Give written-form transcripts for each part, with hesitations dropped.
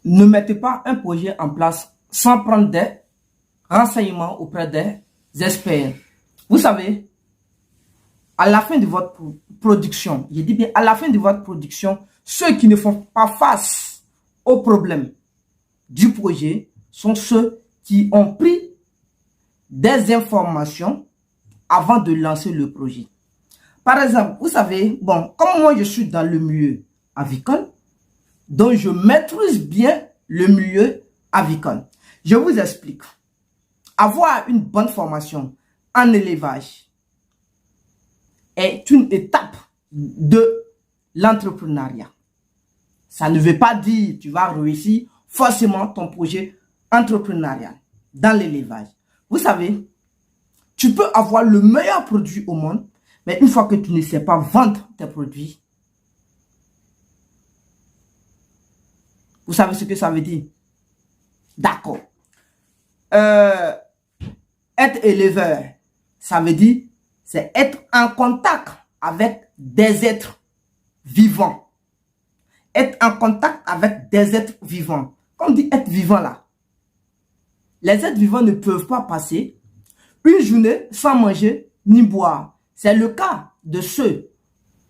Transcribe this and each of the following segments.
ne mettez pas un projet en place sans prendre des renseignements auprès des experts. Vous savez, à la fin de votre production, je dis bien à la fin de votre production, ceux qui ne font pas face aux problèmes du projet sont ceux qui ont pris des informations avant de lancer le projet. Par exemple, vous savez, bon, comme moi je suis dans le milieu avicole, donc je maîtrise bien le milieu avicole. Je vous explique. Avoir une bonne formation en élevage est une étape de l'entrepreneuriat. Ça ne veut pas dire que tu vas réussir forcément ton projet entrepreneurial dans l'élevage. Vous savez, tu peux avoir le meilleur produit au monde, mais une fois que tu ne sais pas vendre tes produits, vous savez ce que ça veut dire? D'accord. Être éleveur, ça veut dire, c'est être en contact avec des êtres vivants. Être en contact avec des êtres vivants. Quand on dit être vivant là, les êtres vivants ne peuvent pas passer une journée sans manger ni boire. C'est le cas de ceux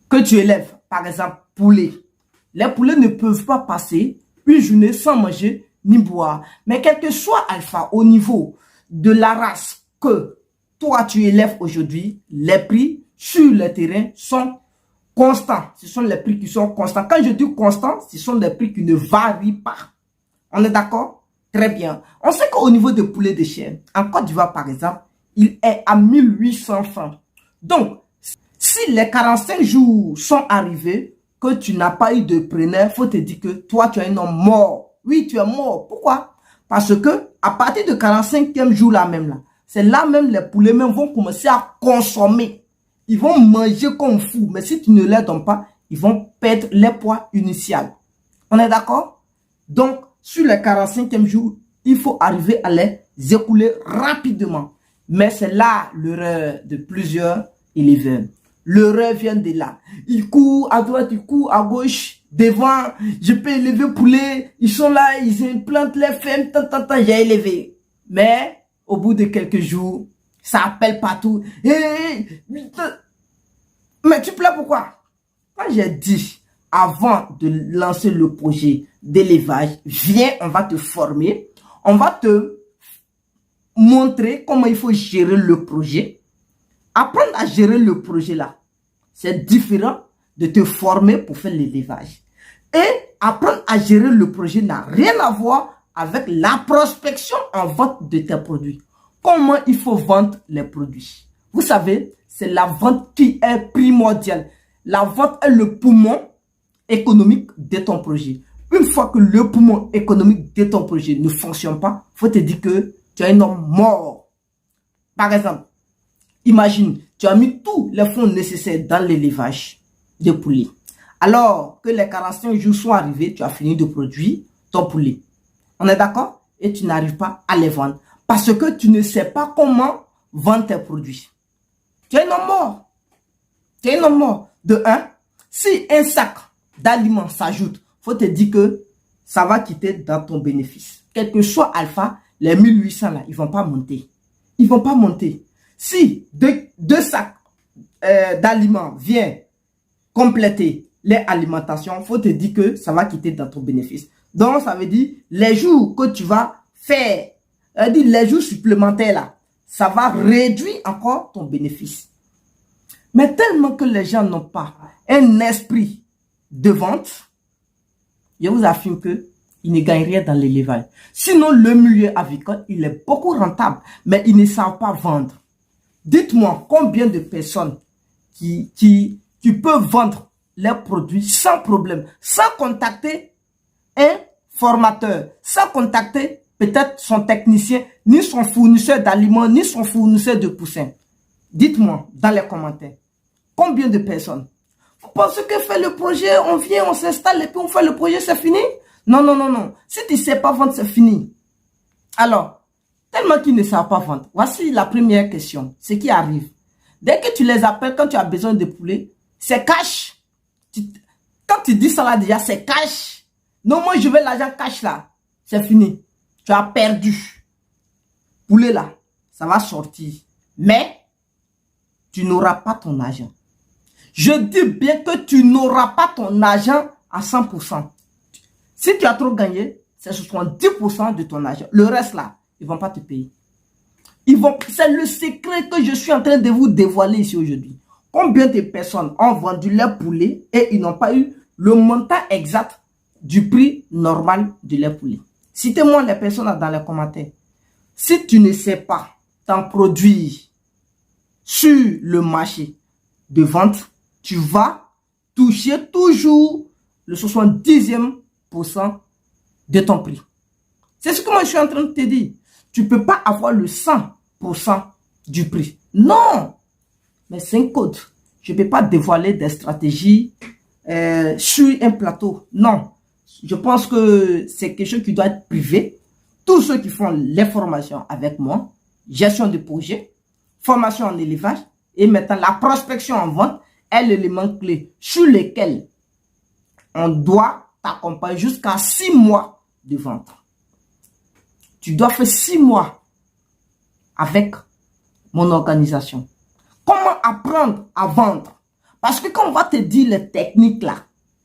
que tu élèves, par exemple, poulets. Les poulets ne peuvent pas passer une journée sans manger ni boire. Mais quel que soit alpha au niveau de la race que toi tu élèves aujourd'hui, les prix sur le terrain sont constants. Ce sont les prix qui sont constants. Quand je dis constants, ce sont des prix qui ne varient pas. On est d'accord? Très bien. On sait qu'au niveau des poulets de chair, en Côte d'Ivoire par exemple, il est à 1800 francs. Donc, si les 45 jours sont arrivés, que tu n'as pas eu de preneur, il faut te dire que toi, tu es un homme mort. Oui, tu es mort. Pourquoi? Parce que à partir de 45e jour là même, là, c'est là même les poulets même vont commencer à consommer. Ils vont manger comme fou. Mais si tu ne les donnes pas, ils vont perdre les poids initial. On est d'accord? Donc, sur les 45e jour, il faut arriver à les écouler rapidement. Mais c'est là l'erreur de plusieurs éleveurs. L'erreur vient de là. Ils courent à droite, ils courent à gauche, devant. Je peux élever poulet. Ils sont là, ils implantent les fermes. J'ai élevé. Mais au bout de quelques jours, ça appelle partout. Hey, mais tu plais pourquoi? Quand j'ai dit, avant de lancer le projet d'élevage, viens, on va te former. On va te montrer comment il faut gérer le projet. Apprendre à gérer le projet là, c'est différent de te former pour faire l'élevage. Et apprendre à gérer le projet n'a rien à voir avec la prospection en vente de tes produits. Comment il faut vendre les produits? Vous savez, c'est la vente qui est primordiale. La vente est le poumon économique de ton projet. Une fois que le poumon économique de ton projet ne fonctionne pas, il faut te dire que tu es un homme mort. Par exemple, imagine, tu as mis tous les fonds nécessaires dans l'élevage de poulets. Alors que les 45 jours sont arrivés, tu as fini de produire ton poulet. On est d'accord? Et tu n'arrives pas à les vendre. Parce que tu ne sais pas comment vendre tes produits. Tu es un homme mort. Tu es un homme mort. De un, si un sac d'aliments s'ajoute, il faut te dire que ça va quitter dans ton bénéfice. Quel que soit alpha, les 1800 là, ils ne vont pas monter. Ils ne vont pas monter. Si deux sacs d'aliments viennent compléter les alimentations, il faut te dire que ça va quitter dans ton bénéfice. Donc, ça veut dire les jours que tu vas faire, les jours supplémentaires là, ça va réduire encore ton bénéfice. Mais tellement que les gens n'ont pas un esprit de vente, je vous affirme que ils ne gagnent rien dans l'élevage. Sinon, le milieu avicole, il est beaucoup rentable, mais ils ne savent pas vendre. Dites-moi combien de personnes qui peuvent vendre leurs produits sans problème, sans contacter un formateur, sans contacter peut-être son technicien, ni son fournisseur d'aliments, ni son fournisseur de poussins. Dites-moi dans les commentaires, combien de personnes? Vous pensez que faire le projet, on vient, on s'installe et puis on fait le projet, c'est fini? Non, non, non, non. Si tu ne sais pas vendre, c'est fini. Alors, tellement qu'ils ne savent pas vendre. Voici la première question. Ce qui arrive. Dès que tu les appelles, quand tu as besoin de poulet, c'est cash. Quand tu dis ça là déjà, c'est cash. Non, moi, je veux l'argent cash là. C'est fini. Tu as perdu. Poulet là, ça va sortir. Mais, tu n'auras pas ton argent. Je dis bien que tu n'auras pas ton argent à 100%. Si tu as trop gagné, c'est 70% de ton argent. Le reste là, ils ne vont pas te payer. C'est le secret que je suis en train de vous dévoiler ici aujourd'hui. Combien de personnes ont vendu leur poulet et ils n'ont pas eu le montant exact du prix normal de leur poulet? Citez-moi les personnes dans les commentaires. Si tu ne sais pas t'en produire sur le marché de vente, tu vas toucher toujours le 70e % de ton prix. C'est ce que moi je suis en train de te dire. Tu ne peux pas avoir le 100% du prix. Non! Mais c'est un code. Je ne peux pas dévoiler des stratégies sur un plateau. Non. Je pense que c'est quelque chose qui doit être privé. Tous ceux qui font les formations avec moi, gestion de projet, formation en élevage et maintenant la prospection en vente est l'élément clé sur lequel on doit t'accompagner jusqu'à 6 mois de vente. Tu dois faire 6 mois avec mon organisation. Comment apprendre à vendre? Parce que quand on va te dire les techniques là,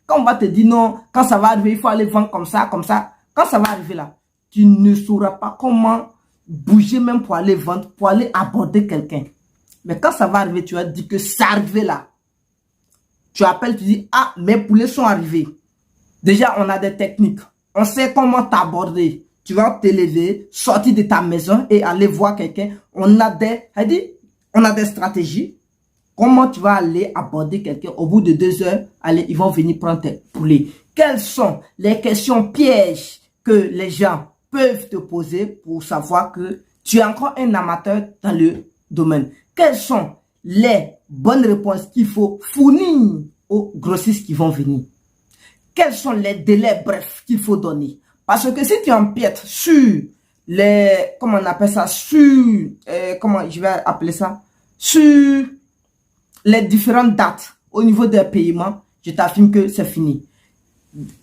quand on va te dire non, quand ça va arriver, il faut aller vendre comme ça, quand ça va arriver là, tu ne sauras pas comment bouger même pour aller vendre, pour aller aborder quelqu'un. Mais quand ça va arriver, tu vas dire que ça arrivé là. Tu appelles, tu dis, ah, mes poulets sont arrivés. Déjà, on a des techniques. On sait comment t'aborder. Tu vas te lever, sortir de ta maison et aller voir quelqu'un. On a des stratégies. Comment tu vas aller aborder quelqu'un au bout de 2 heures, allez, ils vont venir prendre tes poulets. Quelles sont les questions pièges que les gens peuvent te poser pour savoir que tu es encore un amateur dans le domaine? Quelles sont les bonnes réponses qu'il faut fournir aux grossistes qui vont venir? Quels sont les délais brefs qu'il faut donner? Parce que si tu empiètes sur les, comment on appelle ça, comment je vais appeler ça, sur les différentes dates au niveau des paiements, je t'affirme que c'est fini.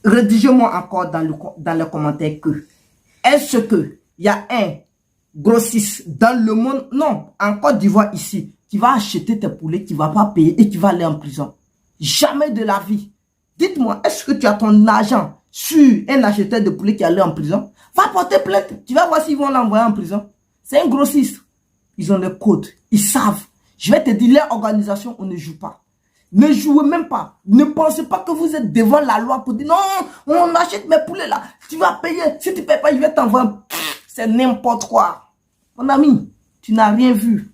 Rédigez-moi encore dans les commentaires que, est-ce que il y a un grossiste dans le monde, non, en Côte d'Ivoire ici, qui va acheter tes poulets, qui ne va pas payer et qui va aller en prison? Jamais de la vie. Dites-moi, est-ce que tu as ton argent sur un acheteur de poulet qui est allé en prison? Va porter plainte. Tu vas voir s'ils vont l'envoyer en prison. C'est un grossiste. Ils ont le code. Ils savent. Je vais te dire, leur organisation, on ne joue pas. Ne jouez même pas. Ne pensez pas que vous êtes devant la loi pour dire, non, on achète mes poulets là. Tu vas payer. Si tu ne payes pas, je vais t'envoyer. C'est n'importe quoi. Mon ami, tu n'as rien vu.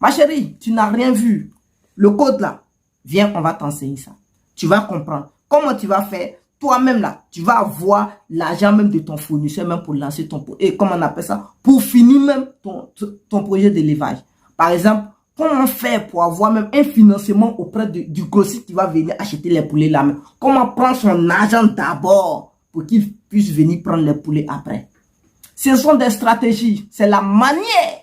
Ma chérie, tu n'as rien vu. Le code là, viens, on va t'enseigner ça. Tu vas comprendre. Comment tu vas faire? Toi-même là, tu vas avoir l'argent même de ton fournisseur même pour lancer ton projet. Et comment on appelle ça? Pour finir même ton projet d'élevage. Par exemple, comment faire pour avoir même un financement auprès du grossiste qui va venir acheter les poulets là même? Comment prendre son argent d'abord pour qu'il puisse venir prendre les poulets après? Ce sont des stratégies. C'est la manière.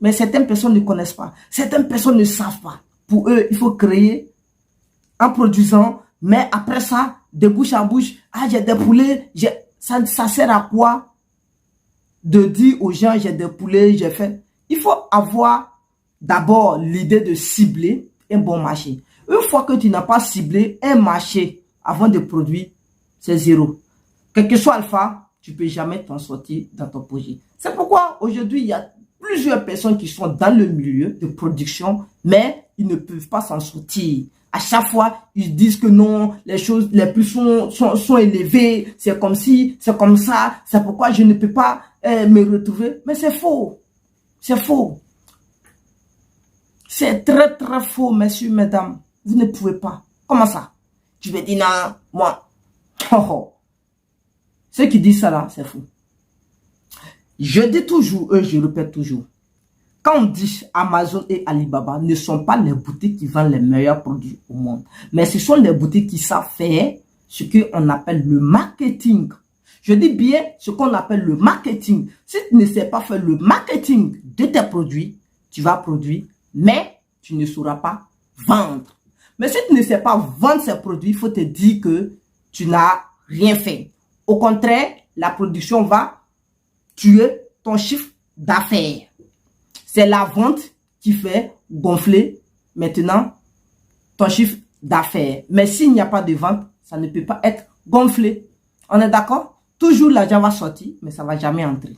Mais certaines personnes ne connaissent pas. Certaines personnes ne savent pas. Pour eux, il faut créer en produisant. Mais après ça, de bouche à bouche, ah, j'ai des poulets. Ça sert à quoi de dire aux gens, j'ai des poulets, j'ai fait. Il faut avoir d'abord l'idée de cibler un bon marché. Une fois que tu n'as pas ciblé un marché avant de produire, c'est zéro. Quel que soit alpha, tu ne peux jamais t'en sortir dans ton projet. C'est pourquoi aujourd'hui, il y a plusieurs personnes qui sont dans le milieu de production, mais ils ne peuvent pas s'en sortir. À chaque fois, ils disent que non, les choses, les prix sont élevés, c'est comme si, c'est comme ça, c'est pourquoi je ne peux pas me retrouver. Mais c'est faux. C'est faux. C'est très très faux, messieurs, mesdames. Vous ne pouvez pas. Comment ça? Tu veux dire non, moi. Oh, oh. Ceux qui disent ça là, c'est fou. Je dis toujours, je répète toujours. Quand on dit Amazon et Alibaba ne sont pas les boutiques qui vendent les meilleurs produits au monde. Mais ce sont les boutiques qui savent faire ce qu'on appelle le marketing. Je dis bien ce qu'on appelle le marketing. Si tu ne sais pas faire le marketing de tes produits, tu vas produire, mais tu ne sauras pas vendre. Mais si tu ne sais pas vendre ces produits, il faut te dire que tu n'as rien faire. Au contraire, la production va tuer ton chiffre d'affaires. C'est la vente qui fait gonfler maintenant ton chiffre d'affaires. Mais s'il n'y a pas de vente, ça ne peut pas être gonflé. On est d'accord? Toujours l'argent va sortir, mais ça ne va jamais entrer.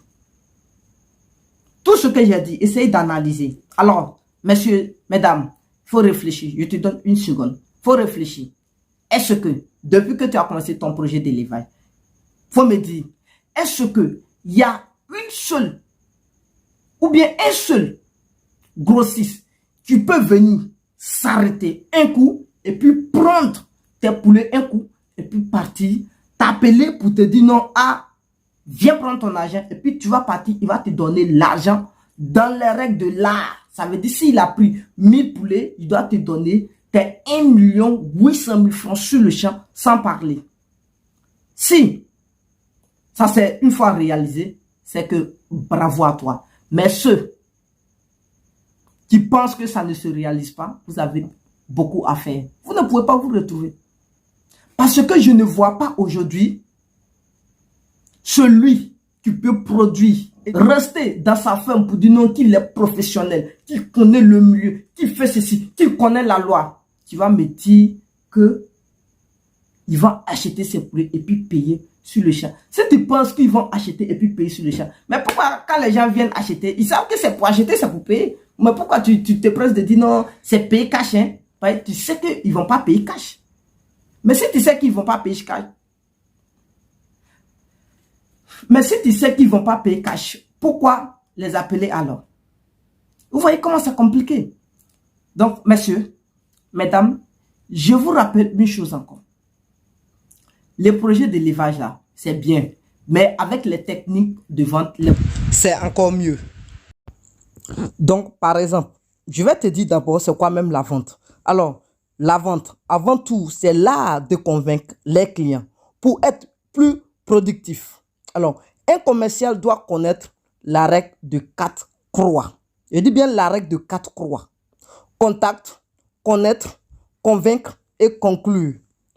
Tout ce que j'ai dit, essayez d'analyser. Alors, messieurs, mesdames, il faut réfléchir. Je te donne une seconde. Il faut réfléchir. Est-ce que, depuis que tu as commencé ton projet d'élevage, il faut me dire, est-ce qu'il y a une seule ou bien un seul grossiste qui peut venir s'arrêter un coup et puis prendre tes poulets un coup et puis partir, t'appeler pour te dire non, ah, viens prendre ton argent et puis tu vas partir, il va te donner l'argent dans les règles de l'art. Ça veut dire s'il a pris 1000 poulets, il doit te donner tes 1 800 000 francs sur le champ sans parler. Si ça c'est une fois réalisé, c'est que bravo à toi. Mais ceux qui pensent que ça ne se réalise pas, vous avez beaucoup à faire. Vous ne pouvez pas vous retrouver. Parce que je ne vois pas aujourd'hui celui qui peut produire, rester dans sa ferme pour dire non qu'il est professionnel, qu'il connaît le milieu, qu'il fait ceci, qu'il connaît la loi. Tu vas me dire que il va acheter ses poulets et puis payer sur le champ. Si tu penses qu'ils vont acheter et puis payer sur le champ, mais pourquoi quand les gens viennent acheter, ils savent que c'est pour acheter, c'est pour payer. Mais pourquoi tu te presses de dire non, c'est payer cash, hein? Tu sais qu'ils ne vont pas payer cash. Mais si tu sais qu'ils ne vont pas payer cash, pourquoi les appeler alors? Vous voyez comment c'est compliqué. Donc, messieurs, mesdames, je vous rappelle une chose encore. Les projets d'élevage là, c'est bien. Mais avec les techniques de vente, c'est encore mieux. Donc, par exemple, je vais te dire d'abord c'est quoi même la vente. Alors, la vente, avant tout, c'est l'art de convaincre les clients pour être plus productif. Alors, un commercial doit connaître la règle de 4 croix. Je dis bien la règle de 4 croix. Contact, connaître, convaincre et conclure.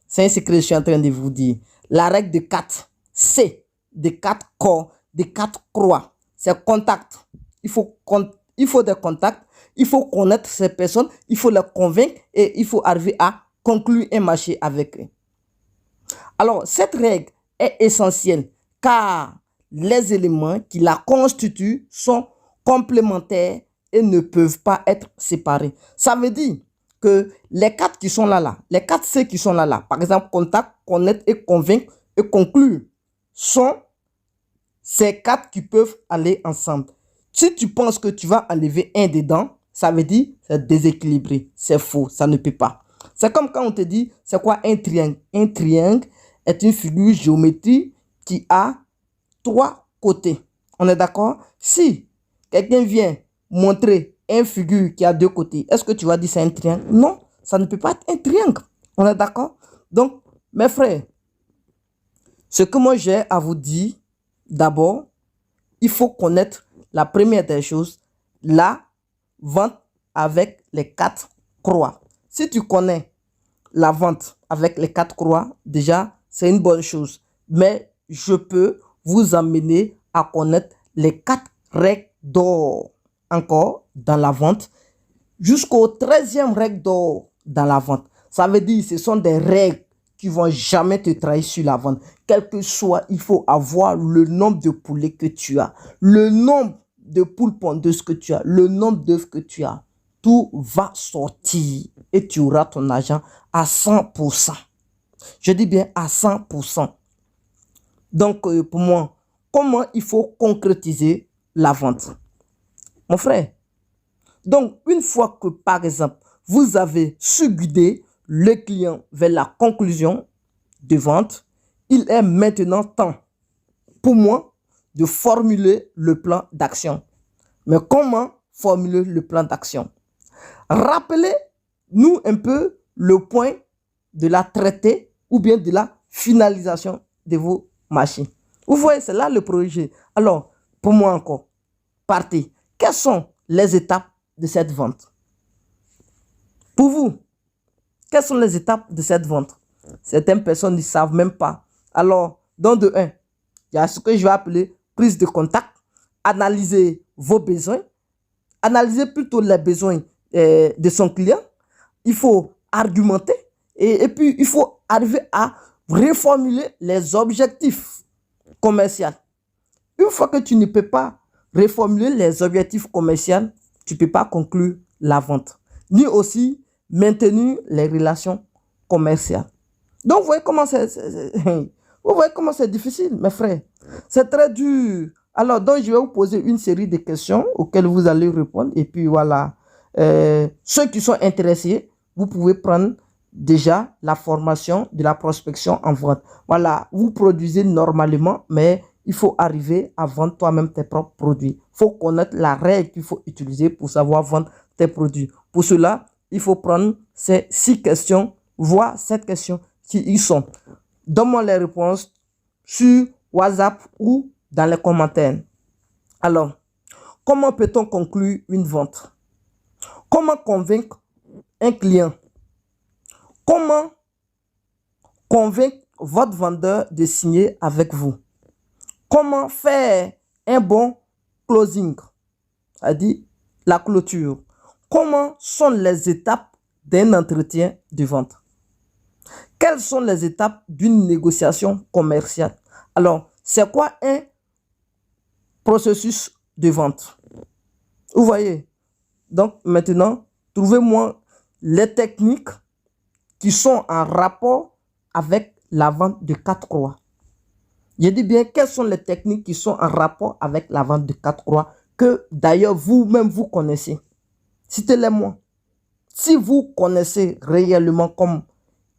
C'est un secret que je suis en train de vous dire. La règle de 4 C, de 4 corps, de 4 croix. C'est contact. Il faut des contacts, il faut connaître ces personnes, il faut les convaincre et il faut arriver à conclure un marché avec eux. Alors, cette règle est essentielle car les éléments qui la constituent sont complémentaires et ne peuvent pas être séparés. Ça veut dire que les 4 qui sont là, les 4 C qui sont là, par exemple, contact, connaître et convaincre et conclure, sont ces 4 qui peuvent aller ensemble. Si tu penses que tu vas enlever un dedans, ça veut dire c'est déséquilibré, c'est faux, ça ne peut pas. C'est comme quand on te dit, c'est quoi un triangle? Un triangle est une figure géométrique qui a 3 côtés. On est d'accord? Si quelqu'un vient montrer une figure qui a 2 côtés, est-ce que tu vas dire c'est un triangle? Non, ça ne peut pas être un triangle. On est d'accord? Donc, mes frères, ce que moi j'ai à vous dire, d'abord, il faut connaître la première des choses, la vente avec les 4 croix. Si tu connais la vente avec les 4 croix, déjà, c'est une bonne chose. Mais je peux vous amener à connaître les 4 règles d'or encore dans la vente jusqu'au 13e règle d'or dans la vente. Ça veut dire que ce sont des règles qui ne vont jamais te trahir sur la vente. Quel que soit, il faut avoir le nombre de poulets que tu as, le nombre de poules pondeuses que tu as, le nombre d'œufs que tu as. Tout va sortir et tu auras ton argent à 100%. Je dis bien à 100%. Donc, pour moi, comment il faut concrétiser la vente? Mon frère, donc, une fois que, par exemple, vous avez su guider le client vers la conclusion de vente, il est maintenant temps pour moi de formuler le plan d'action. Mais comment formuler le plan d'action? Rappelez-nous un peu le point de la traité ou bien de la finalisation de vos machines. Vous voyez, c'est là le projet. Alors, pour moi encore, partez. Quelles sont les étapes de cette vente? Pour vous, quelles sont les étapes de cette vente? Certaines personnes ne savent même pas Alors, dans de 1, il y a ce que je vais appeler prise de contact, analyser vos besoins, analyser plutôt les besoins de son client. Il faut argumenter et puis il faut arriver à reformuler les objectifs commerciaux. Une fois que tu ne peux pas reformuler les objectifs commerciaux, tu ne peux pas conclure la vente, ni aussi maintenir les relations commerciales. Donc, vous voyez comment c'est difficile, mes frères. C'est très dur. Alors, donc, je vais vous poser une série de questions auxquelles vous allez répondre. Et puis, voilà. Ceux qui sont intéressés, vous pouvez prendre déjà la formation de la prospection en vente. Voilà, vous produisez normalement, mais il faut arriver à vendre toi-même tes propres produits. Il faut connaître la règle qu'il faut utiliser pour savoir vendre tes produits. Pour cela, il faut prendre ces 6 questions, voire 7 questions qui y sont. Donne-moi les réponses sur WhatsApp ou dans les commentaires. Alors, comment peut-on conclure une vente? Comment convaincre un client? Comment convaincre votre vendeur de signer avec vous? Comment faire un bon closing, c'est-à-dire la clôture? Comment sont les étapes d'un entretien de vente? Quelles sont les étapes d'une négociation commerciale? Alors, c'est quoi un processus de vente? Vous voyez? Donc, maintenant, trouvez-moi les techniques qui sont en rapport avec la vente de 4 croix. Je dis bien, quelles sont les techniques qui sont en rapport avec la vente de 4 croix que d'ailleurs vous-même vous connaissez? Citez-les-moi. Si vous connaissez réellement comme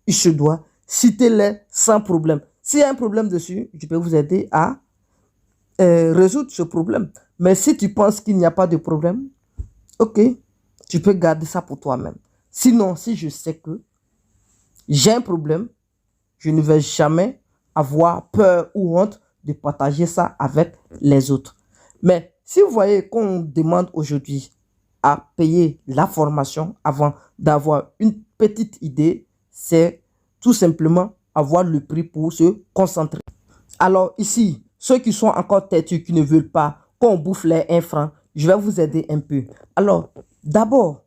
il se doit, citez-les sans problème. S'il y a un problème dessus, je peux vous aider à résoudre ce problème. Mais si tu penses qu'il n'y a pas de problème, ok, tu peux garder ça pour toi-même. Sinon, si je sais que j'ai un problème, je ne vais jamais avoir peur ou honte de partager ça avec les autres. Mais si vous voyez qu'on demande aujourd'hui à payer la formation avant d'avoir une petite idée, c'est tout simplement avoir le prix pour se concentrer. Alors ici, ceux qui sont encore têtus, qui ne veulent pas qu'on bouffe les 1 franc, je vais vous aider un peu. Alors, d'abord,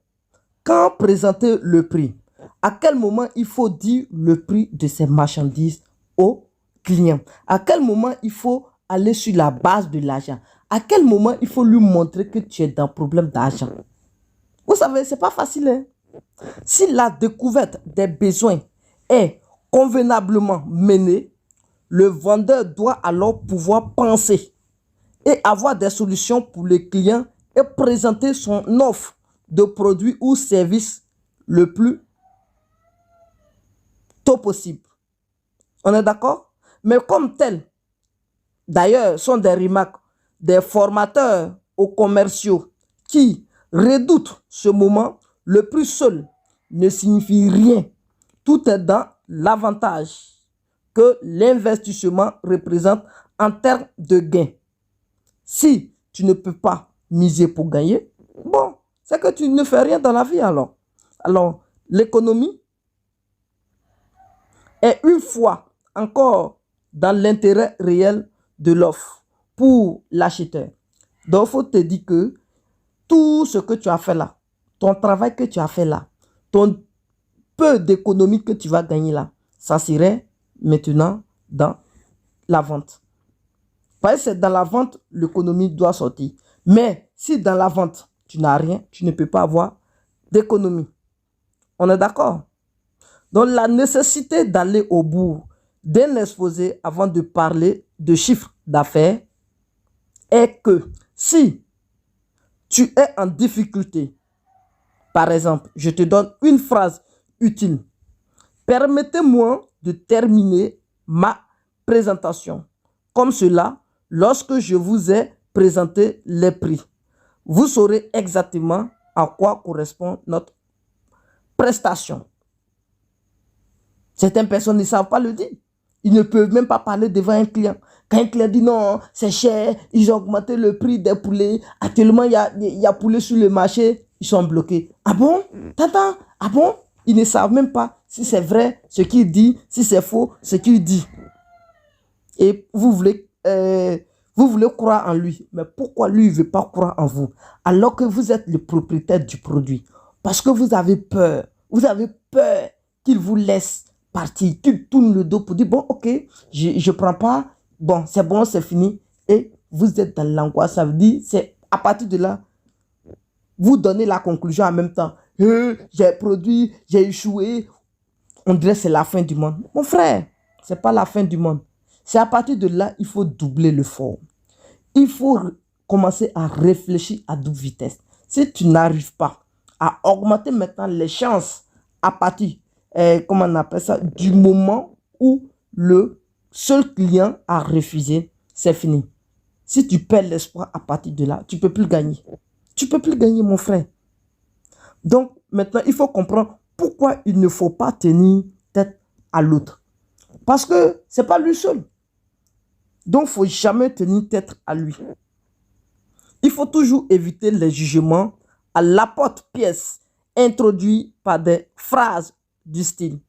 quand présenter le prix, à quel moment il faut dire le prix de ces marchandises au client? À quel moment il faut aller sur la base de l'argent? À quel moment il faut lui montrer que tu es dans un problème d'argent? Vous savez, ce n'est pas facile. Hein? Si la découverte des besoins est convenablement menée, le vendeur doit alors pouvoir penser et avoir des solutions pour le client et présenter son offre de produits ou services le plus tôt possible. On est d'accord? Mais comme tel, d'ailleurs, sont des remarques des formateurs aux commerciaux qui redoutent ce moment, le prix seul ne signifie rien. Tout est dans l'avantage que l'investissement représente en termes de gains. Si tu ne peux pas miser pour gagner, bon, c'est que tu ne fais rien dans la vie alors. Alors, l'économie est une fois encore dans l'intérêt réel de l'offre pour l'acheteur. Donc, il faut te dire que tout ce que tu as fait là, ton travail que tu as fait là, ton peu d'économie que tu vas gagner là, ça serait maintenant dans la vente. Parce que c'est dans la vente, l'économie doit sortir. Mais si dans la vente, tu n'as rien, tu ne peux pas avoir d'économie. On est d'accord? Donc, la nécessité d'aller au bout d'un exposé avant de parler de chiffre d'affaires est que si tu es en difficulté, par exemple, je te donne une phrase utile. Permettez-moi de terminer ma présentation comme cela lorsque je vous ai présenté les prix. Vous saurez exactement à quoi correspond notre prestation. Certaines personnes ne savent pas le dire. Ils ne peuvent même pas parler devant un client. Quand un client dit non, c'est cher, ils ont augmenté le prix des poulets. Actuellement, il y a poulet sur le marché, ils sont bloqués. Ah bon? T'entends? Ah bon? Ils ne savent même pas si c'est vrai ce qu'il dit, si c'est faux ce qu'il dit. Et vous voulez croire en lui. Mais pourquoi lui, il ne veut pas croire en vous? Alors que vous êtes le propriétaire du produit. Parce que vous avez peur. Vous avez peur qu'il vous laisse partir, qu'il tourne le dos pour dire, bon, ok, je ne prends pas. Bon, c'est fini. Et vous êtes dans l'angoisse. Ça veut dire, c'est à partir de là, vous donnez la conclusion en même temps. J'ai produit, j'ai échoué. On dirait que c'est la fin du monde. Mon frère, ce n'est pas la fin du monde. C'est à partir de là, il faut doubler l'effort. Il faut commencer à réfléchir à double vitesse. Si tu n'arrives pas à augmenter maintenant les chances à partir, comment on appelle ça, du moment où le seul client a refusé, c'est fini. Si tu perds l'espoir à partir de là, tu ne peux plus gagner. Tu ne peux plus gagner, mon frère. Donc, maintenant, il faut comprendre pourquoi il ne faut pas tenir tête à l'autre. Parce que ce n'est pas lui seul. Donc, il ne faut jamais tenir tête à lui. Il faut toujours éviter les jugements à l'apporte-pièce introduits par des phrases du style.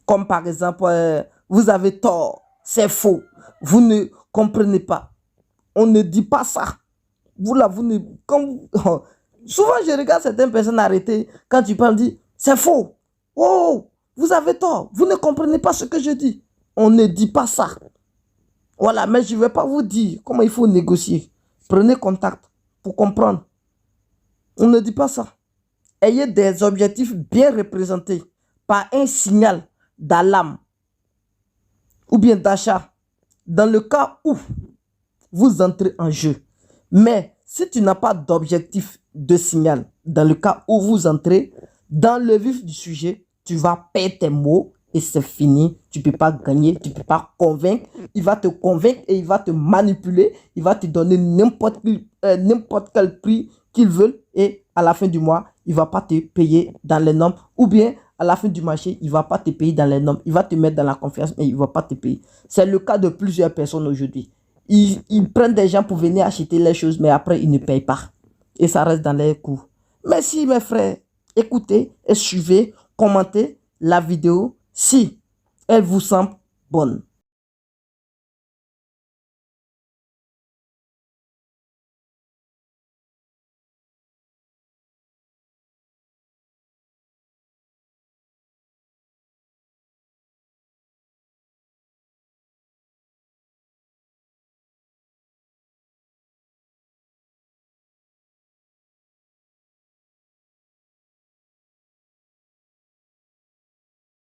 Comme par exemple, vous avez tort, c'est faux, vous ne comprenez pas. On ne dit pas ça. Vous là, vous ne... Souvent, je regarde certaines personnes arrêtées quand tu parles, dit c'est faux. Oh, vous avez tort, vous ne comprenez pas ce que je dis. On ne dit pas ça. Voilà, mais je ne vais pas vous dire comment il faut négocier. Prenez contact pour comprendre. On ne dit pas ça. Ayez des objectifs bien représentés par un signal d'alarme ou bien d'achat dans le cas où vous entrez en jeu. Mais si tu n'as pas d'objectif de signal dans le cas où vous entrez dans le vif du sujet, tu vas perdre tes mots et c'est fini. Tu ne peux pas gagner, tu ne peux pas convaincre. Il va te convaincre et il va te manipuler. Il va te donner n'importe quel prix qu'il veut et à la fin du mois, il ne va pas te payer dans les normes. Ou bien à la fin du marché, il ne va pas te payer dans les normes. Il va te mettre dans la confiance, mais il ne va pas te payer. C'est le cas de plusieurs personnes aujourd'hui. Ils prennent des gens pour venir acheter les choses, mais après, ils ne payent pas. Et ça reste dans les coûts. Merci mes frères. Écoutez et suivez, commentez la vidéo si elle vous semble bonne.